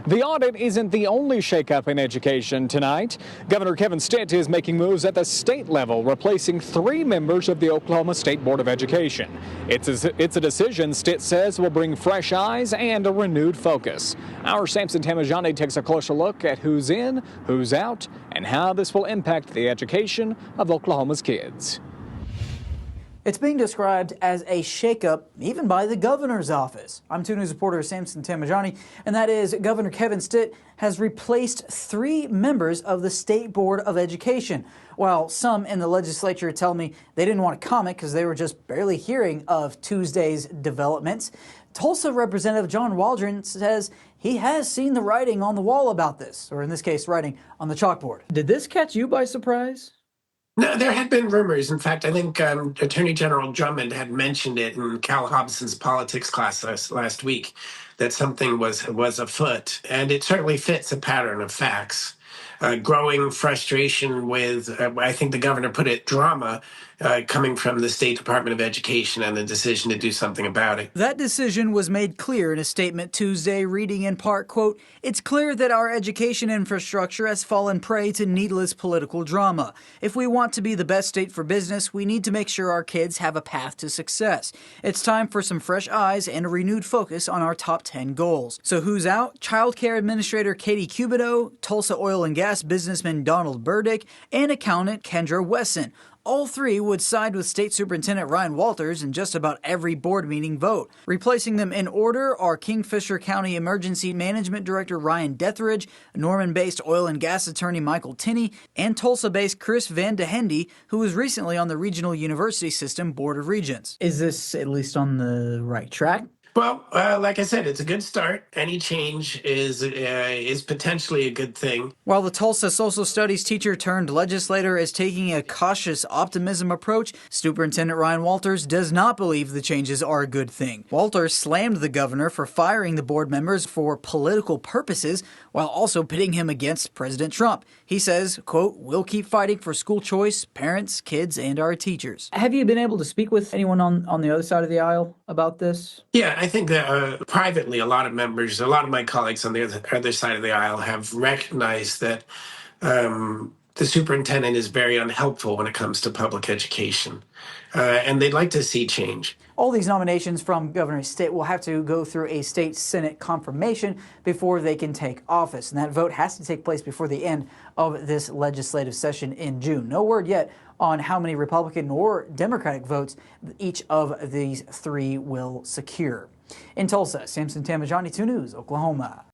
The audit isn't the only shakeup in education tonight. Governor Kevin Stitt is making moves at the state level, replacing 3 members of the Oklahoma State Board of Education. It's a decision Stitt says will bring fresh eyes and a renewed focus. Our Samson Tamajani takes a closer look at who's in, who's out, and how this will impact the education of Oklahoma's kids. It's being described as a shakeup even by the governor's office. I'm 2 News reporter Samson Tamajani, and that is Governor Kevin Stitt has replaced 3 members of the State Board of Education. While some in the legislature tell me they didn't want to comment because they were just barely hearing of Tuesday's developments, Tulsa Representative John Waldron says he has seen the writing on the wall about this, or in this case, writing on the chalkboard. Did this catch you by surprise? No, there had been rumors. In fact, I think Attorney General Drummond had mentioned it in Cal Hobson's politics class last week, that something was afoot, and it certainly fits a pattern of facts. Growing frustration with, I think the governor put it, drama coming from the State Department of Education and the decision to do something about it. That decision was made clear in a statement Tuesday, reading in part, quote, "It's clear that our education infrastructure has fallen prey to needless political drama. If we want to be the best state for business, we need to make sure our kids have a path to success. It's time for some fresh eyes and a renewed focus on our top 10 goals." So who's out? Child Care Administrator Katie Cubido, Tulsa oil and gas businessman Donald Burdick, and accountant Kendra Wesson. All 3 would side with State Superintendent Ryan Walters in just about every board meeting vote. Replacing them in order are Kingfisher County Emergency Management Director Ryan Detheridge, Norman-based oil and gas attorney Michael Tinney, and Tulsa-based Chris Van DeHendy, who was recently on the Regional University System Board of Regents. Is this at least on the right track? Well, like I said, it's a good start. Any change is potentially a good thing. While the Tulsa social studies teacher turned legislator is taking a cautious optimism approach, Superintendent Ryan Walters does not believe the changes are a good thing. Walters slammed the governor for firing the board members for political purposes, while also pitting him against President Trump. He says, quote, "We'll keep fighting for school choice, parents, kids, and our teachers." Have you been able to speak with anyone on the other side of the aisle about this? Yeah, I think that privately, a lot of my colleagues on the other side of the aisle have recognized that the superintendent is very unhelpful when it comes to public education, and they'd like to see change. All these nominations from Governor Stitt will have to go through a state Senate confirmation before they can take office, and that vote has to take place before the end of this legislative session in June. No word yet on how many Republican or Democratic votes each of these 3 will secure. In Tulsa, Samson Tamajani, 2 News, Oklahoma.